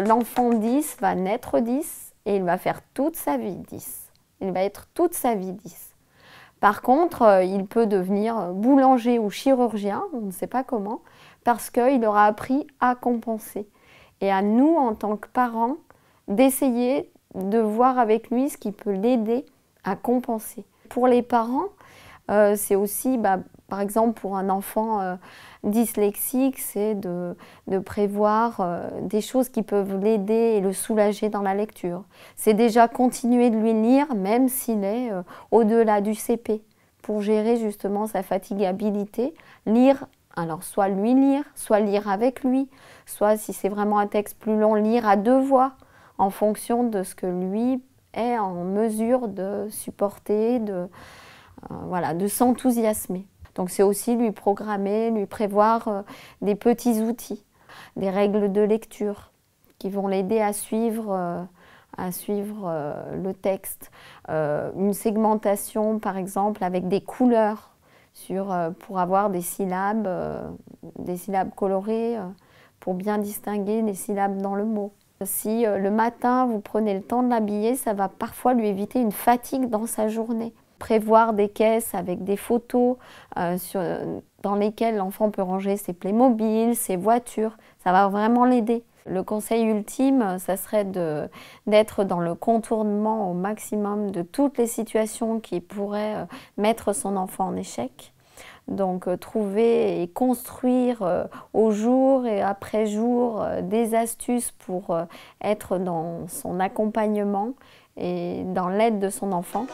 L'enfant 10 va naître 10 et il va faire toute sa vie 10. Il va être toute sa vie 10. Par contre, il peut devenir boulanger ou chirurgien, on ne sait pas comment, parce qu'il aura appris à compenser. Et à nous, en tant que parents, d'essayer de voir avec lui ce qui peut l'aider à compenser. Pour les parents, c'est aussi, par exemple, pour un enfant dyslexique, c'est de prévoir des choses qui peuvent l'aider et le soulager dans la lecture. C'est déjà continuer de lui lire, même s'il est au-delà du CP, pour gérer justement sa fatigabilité. Lire, alors soit lui lire, soit lire avec lui, soit si c'est vraiment un texte plus long, lire à deux voix, en fonction de ce que lui est en mesure de supporter, voilà, de s'enthousiasmer. Donc c'est aussi lui programmer, lui prévoir des petits outils, des règles de lecture qui vont l'aider à suivre le texte. Une segmentation par exemple avec des couleurs pour avoir des syllabes colorées pour bien distinguer les syllabes dans le mot. Si le matin vous prenez le temps de l'habiller, ça va parfois lui éviter une fatigue dans sa journée. Prévoir des caisses avec des photos dans lesquelles l'enfant peut ranger ses Playmobil, ses voitures, ça va vraiment l'aider. Le conseil ultime, ça serait d'être dans le contournement au maximum de toutes les situations qui pourraient mettre son enfant en échec. Donc trouver et construire au jour et après jour des astuces pour être dans son accompagnement et dans l'aide de son enfant.